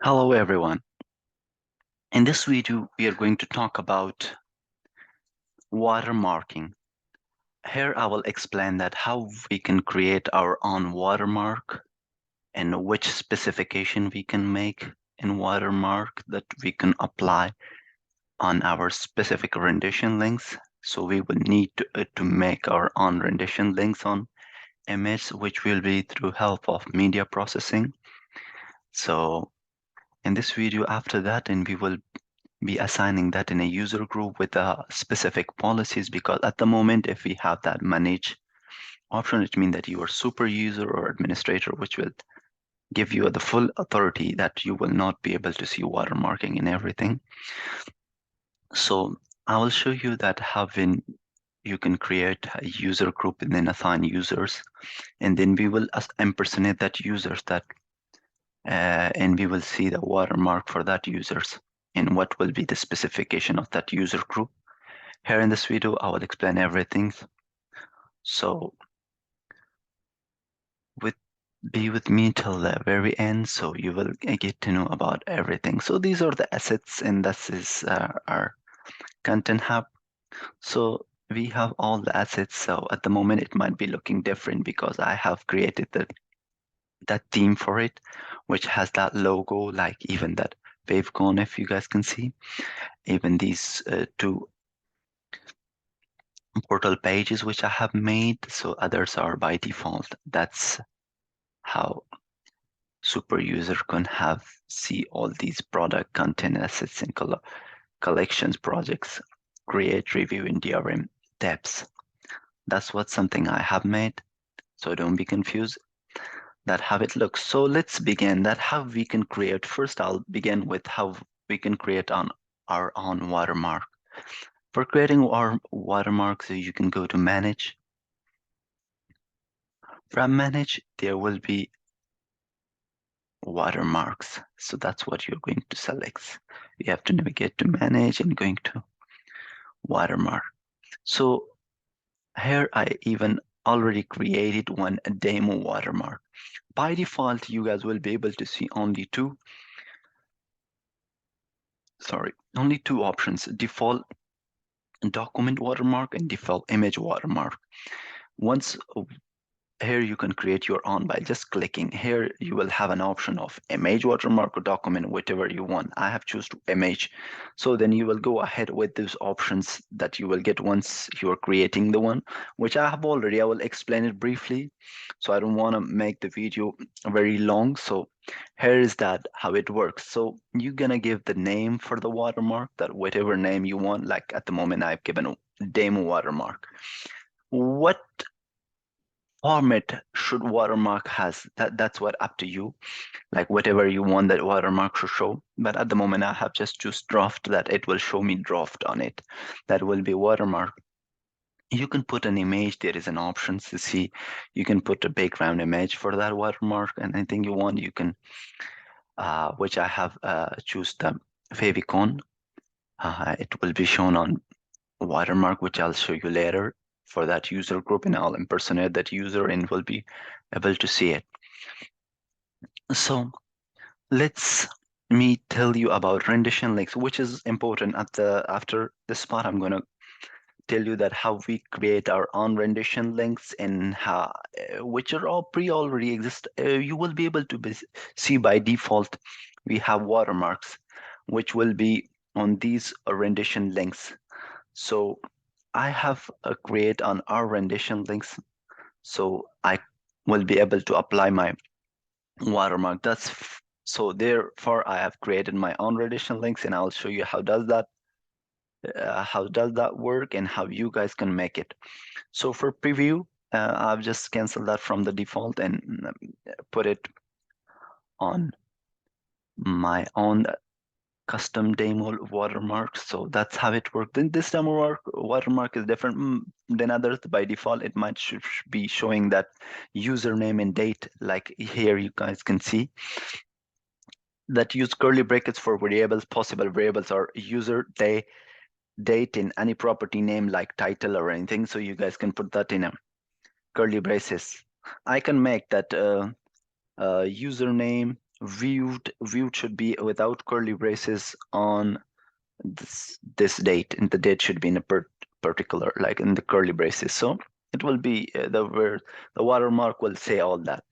Hello everyone. In this video, we are going to talk about watermarking. Here I will explain that how we can create our own watermark and which specification we can make in watermark that we can apply on our specific rendition links. So we will need to make our own rendition links on image, which will be through help of media processing. So in this video after that, and we will be assigning that in a user group with specific policies, because at the moment, if we have that manage option, it means that you are super user or administrator, which will give you the full authority that you will not be able to see watermarking and everything. So I will show you that how you can create a user group and then assign users, and then we will impersonate that users and we will see the watermark for that users and what will be the specification of that user group. Here in this video, I will explain everything. So be with me till the very end, so you will get to know about everything. So these are the assets, and this is our content hub. So we have all the assets. So at the moment, it might be looking different because I have created that theme for it, which has that logo, like even that favicon, if you guys can see, even these two portal pages which I have made. So others are by default. That's how super user can see all these product content assets and collections projects, create, review in DRM tabs. That's what something I have made. So don't be confused. That how it looks. So let's begin that how we can create. First, I'll begin with how we can create on our own watermark. For creating our watermark, so you can go to manage. From manage, there will be watermarks. So that's what you're going to select. You have to navigate to manage and going to watermark. So here I even already created one demo watermark. By default, you guys will be able to see only two options: default document watermark and default image watermark. Once here you can create your own by just clicking. Here you will have an option of image watermark or document, whatever you want. I have chosen image. So then you will go ahead with those options that you will get once you are creating the one, which I have already. I will explain it briefly. So I don't want to make the video very long. So here is that how it works. So you're gonna give the name for the watermark, that whatever name you want. Like at the moment I've given a demo watermark. What format should watermark has, that's what up to you, like whatever you want that watermark should show. But at the moment I have just choose draft, that it will show me draft on it, that will be watermark. You can put an image. There is an option to see, you can put a background image for that watermark, and anything you want you can which I have choose the favicon. It will be shown on watermark, which I'll show you later for that user group, and I'll impersonate that user and will be able to see it. So let's me tell you about rendition links, which is important. After this part, I'm gonna tell you that how we create our own rendition links and how which are all already exist. You will be able to see by default we have watermarks, which will be on these rendition links. So I have create on our rendition links, so I will be able to apply my watermark. So therefore I have created my own rendition links, and I'll show you how does that work and how you guys can make it. So for preview, I've just canceled that from the default and put it on my own custom demo watermark. So that's how it works. Then this demo watermark is different than others. By default, it might be showing that username and date, like here you guys can see. That use curly brackets for variables. Possible variables are user, date, and any property name like title or anything. So you guys can put that in a curly braces. I can make that username viewed should be without curly braces on this date, and the date should be in a particular, like in the curly braces. So it will be the watermark will say all that.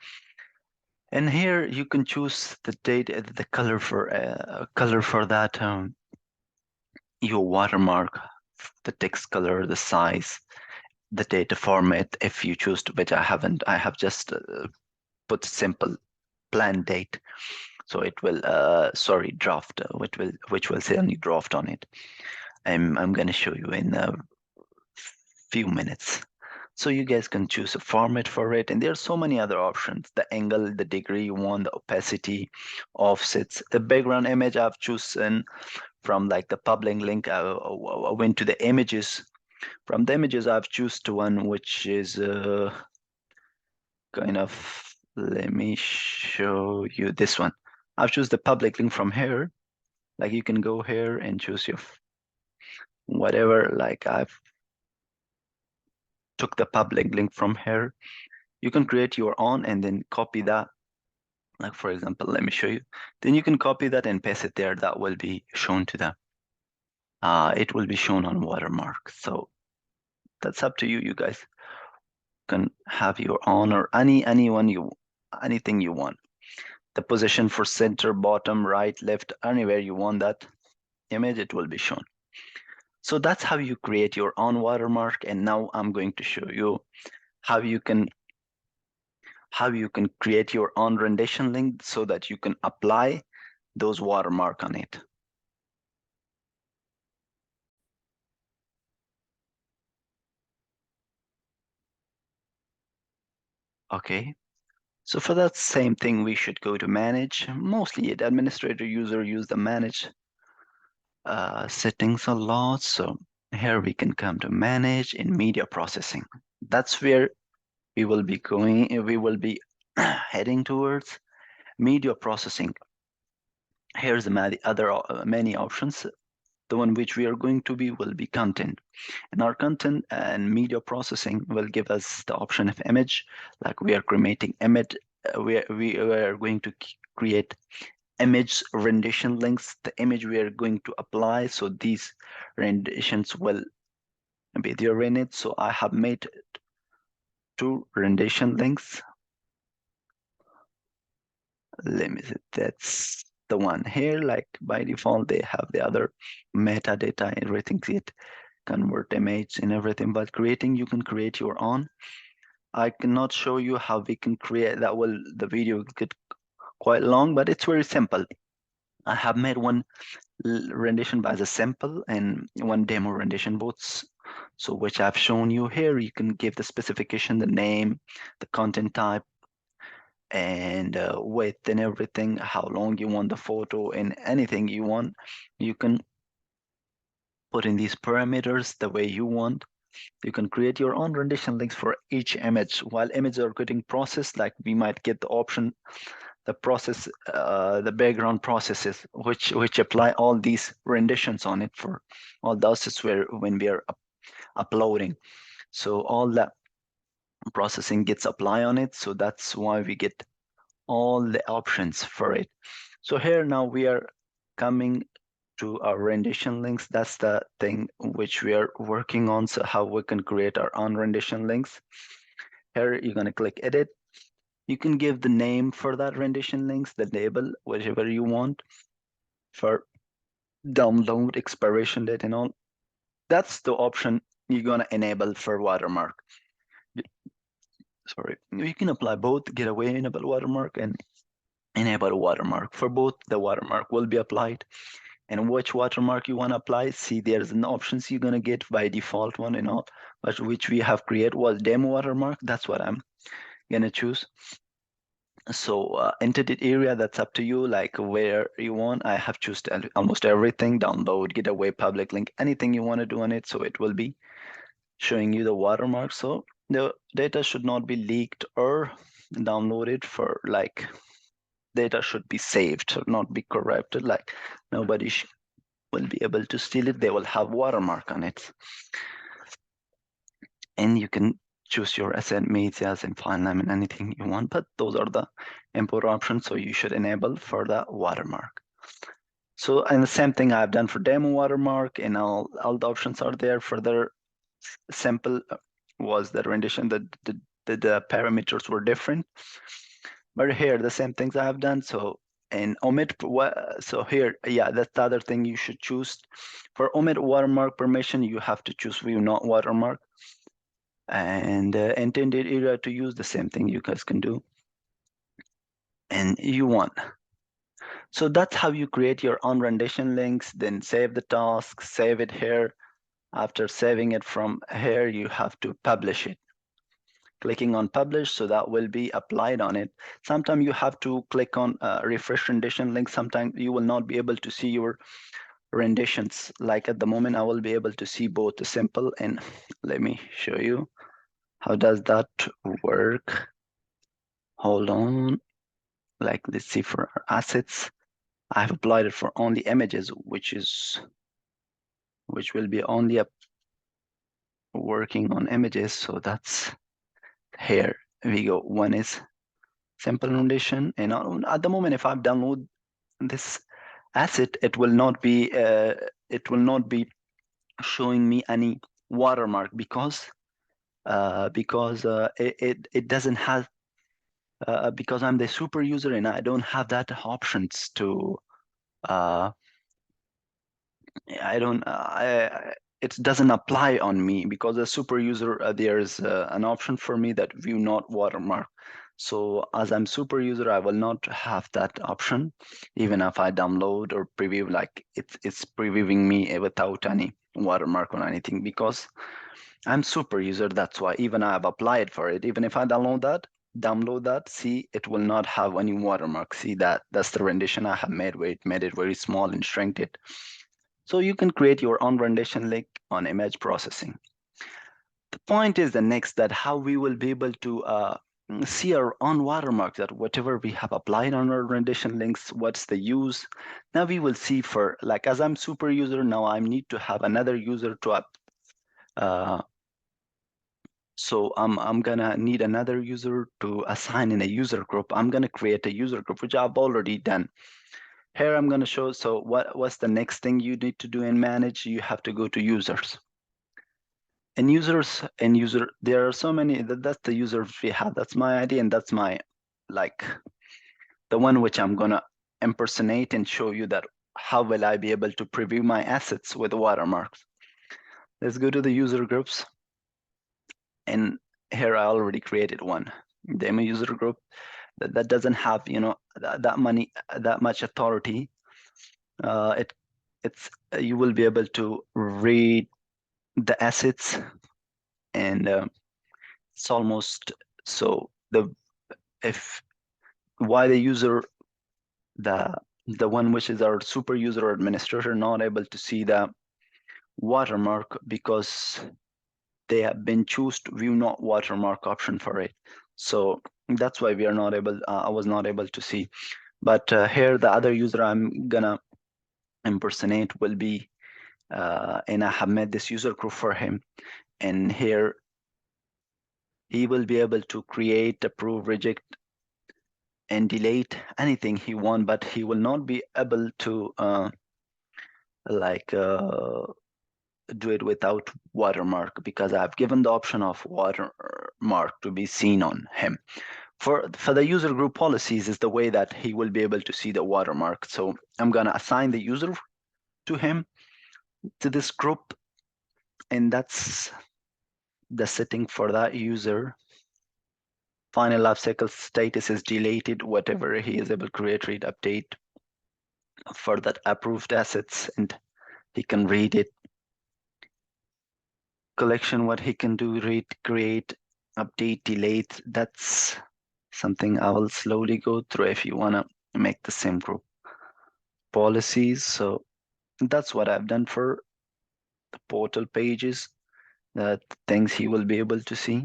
And here you can choose the date, the color for that your watermark, the text color, the size, the data format. If you choose to, which I haven't, I have just put simple plan date. So it will, sorry, draft, which will say only draft on it. I'm gonna show you in a few minutes. So you guys can choose a format for it, and there's so many other options. The angle, the degree you want, the opacity, offsets. The background image I've chosen from like the public link. I went to the images. From the images, I've chosen one which is kind of, let me show you this one. I've choose the public link from here. Like you can go here and choose your whatever. Like I've took the public link from here. You can create your own and then copy that. Like for example, let me show you. Then you can copy that and paste it there. That will be shown to them. It will be shown on watermark. So that's up to you. You guys can have your own or anything you want. The position for center, bottom, right, left, anywhere you want that image, it will be shown. So that's how you create your own watermark. And now I'm going to show you how you can create your own rendition link so that you can apply those watermark on it. Okay. So for that same thing, we should go to manage. Mostly the administrator user use the manage settings a lot. So here we can come to manage in media processing. That's where we will be going. We will be heading towards media processing. Here's the other many options. The one which we are going to be will be content. And our content and media processing will give us the option of image, like we are creating image, we are going to create image rendition links, the image we are going to apply. So these renditions will be there in it. So I have made two rendition links. Let me see, that's the one here. Like by default, they have the other metadata, everything, it convert image and everything, but creating, you can create your own. I cannot show you how we can create that. Will the video get quite long, but it's very simple. I have made one rendition by the sample and one demo rendition both. So which I've shown you here. You can give the specification, the name, the content type, and width and everything, how long you want the photo, and anything you want. You can put in these parameters the way you want. You can create your own rendition links for each image. While images are getting processed, like we might get the option, the process, the background processes, which apply all these renditions on it for all those is where when we are uploading. So all that processing gets applied on it. So that's why we get all the options for it. So here now we are coming to our rendition links. That's the thing which we are working on. So how we can create our own rendition links. Here you're going to click edit. You can give the name for that rendition links, the label, whichever you want, for download, expiration date, and all. That's the option you're going to enable for watermark. Sorry, you can apply both, get away enable watermark and enable watermark. For both, the watermark will be applied. And which watermark you want to apply, see there's an options you're going to get by default one and all, but which we have created was demo watermark. That's what I'm going to choose. So entity area, that's up to you, like where you want. I have chosen almost everything, download, get away, public link, anything you want to do on it. So it will be showing you the watermark. So the data should not be leaked or downloaded for like data should be saved, should not be corrupted. Like nobody will be able to steal it. They will have watermark on it. And you can choose your asset medias and file name and anything you want, but those are the import options, so you should enable for the watermark. So, and the same thing I've done for demo watermark, and all the options are there. Further simple was the rendition that the parameters were different. But here, the same things I have done. So, and omit, so here, yeah, that's the other thing you should choose. For omit watermark permission, you have to choose view not watermark. And intended area to use, the same thing you guys can do. And you want. So that's how you create your own rendition links, then save the task, save it here. After saving it from here, you have to publish it. Clicking on publish, so that will be applied on it. Sometimes you have to click on refresh rendition link. Sometimes you will not be able to see your renditions. Like at the moment, I will be able to see both the simple and let me show you how does that work. Hold on. Like let's see for our assets. I've applied it for only images, which will be only working on images. So that's here we go. One is simple rendition, and at the moment, if I download this asset, it will not be showing me any watermark because it doesn't have because I'm the super user and I don't have that options to uh, I don't it doesn't apply on me because as super user there's an option for me that view not watermark. So as I'm super user, I will not have that option, even if I download or preview. Like it's previewing me without any watermark or anything because I'm super user. That's why even I have applied for it. Even if I download that, see, it will not have any watermark. See that's the rendition I have made where it made it very small and shrinked it. So you can create your own rendition link on image processing. The point is the next that how we will be able to see our own watermark, that whatever we have applied on our rendition links, what's the use. Now we will see for, like, as I'm super user, now I need to have another user to so I'm gonna need another user to assign in a user group. I'm gonna create a user group, which I've already done. Here I'm gonna show, so what's the next thing you need to do and manage? You have to go to users. And user, there are so many, that's the users we have. That's my ID and that's my, like, the one which I'm gonna impersonate and show you that how will I be able to preview my assets with watermarks. Let's go to the user groups. And here I already created one demo user group that doesn't have that much authority. It's you will be able to read the assets, and it's almost so if why the user the one which is our super user or administrator not able to see the watermark because they have been choose to view not watermark option for it. So that's why we are not able, I was not able to see. But here the other user I'm gonna impersonate will be, and I have made this user group for him. And here he will be able to create, approve, reject, and delete anything he want, but he will not be able to like do it without watermark because I've given the option of watermark to be seen on him. For the user group policies is the way that he will be able to see the watermark. So I'm gonna assign the user to him, to this group, and that's the setting for that user. Final life cycle status is deleted, whatever he is able to create, read, update for that approved assets, and he can read it. Collection, what he can do, read, create, update, delete. That's something I will slowly go through if you wanna make the same group. Policies, so that's what I've done for the portal pages, the things he will be able to see.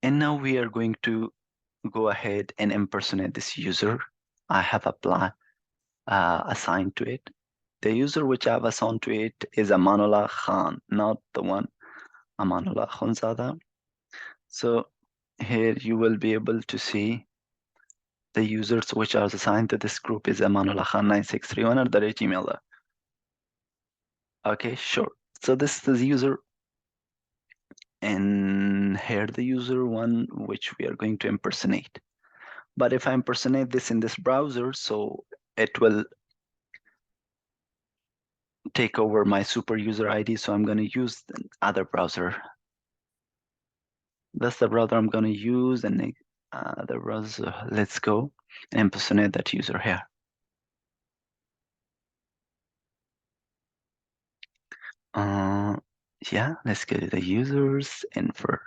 And now we are going to go ahead and impersonate this user I have assigned to it. The user which I've assigned to it is a Manullah Khan, not the one Amanullah Khunzada. So here you will be able to see the users which are assigned to this group is Amanullah Khan 9631 at the Gmail. Okay, sure. So this is the user, and here the user one which we are going to impersonate. But if I impersonate this in this browser, so it will take over my super user ID. So I'm going to use the other browser. That's the browser I'm going to use, and the browser. Let's go and impersonate that user here. Yeah, let's go to the users and for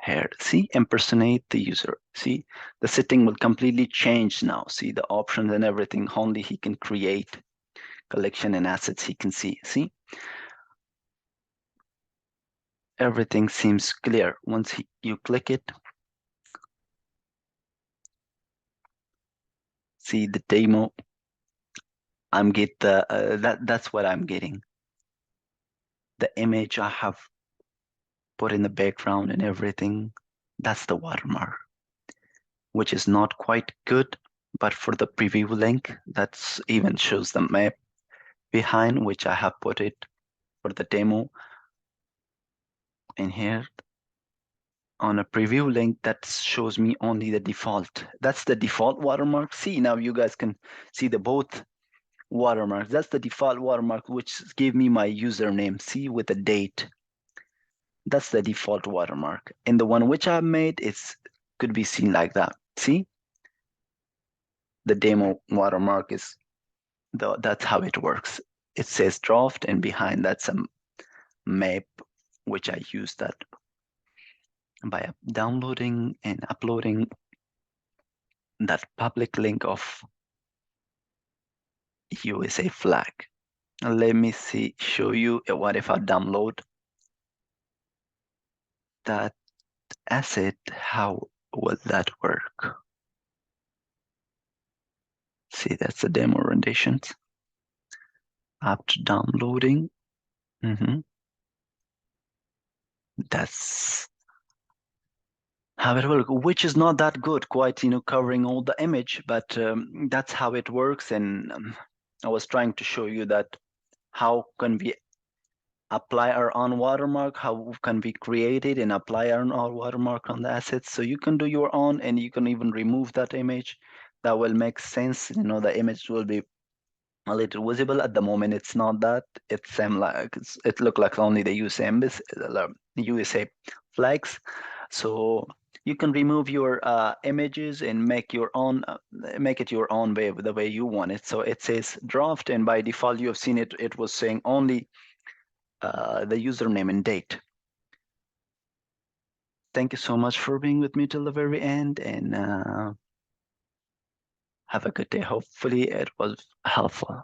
here. See, impersonate the user. See, the setting will completely change now. See the options and everything. Only he can create collection and assets he can see. See, everything seems clear. Once you click it, see the demo. I'm get the that's what I'm getting. The image I have put in the background and everything. That's the watermark, which is not quite good. But for the preview link, that's even shows the map behind, which I have put it for the demo in here on a preview link that shows me only the default. That's the default watermark. See, now you guys can see the both watermarks. That's the default watermark, which gave me my username. See, with the date. That's the default watermark. And the one which I made is could be seen like that. See, the demo watermark is that's how it works. It says draft, and behind that's a map, which I use that by downloading and uploading that public link of USA flag. Let me see, show you what if I download that asset, how will that work? See, that's the demo renditions. After downloading, that's how it works, which is not that good, quite, covering all the image, but that's how it works. And I was trying to show you that how can we apply our own watermark, how can we create it and apply our own watermark on the assets. So you can do your own, and you can even remove that image. That will make sense. The image will be a little visible. At the moment, it's not that. It's like it look like only the USA embassy, USA flags. So you can remove your images and make your own, make it your own way, the way you want it. So it says draft, and by default, you have seen it. It was saying only the username and date. Thank you so much for being with me till the very end, and have a good day. Hopefully, it was helpful.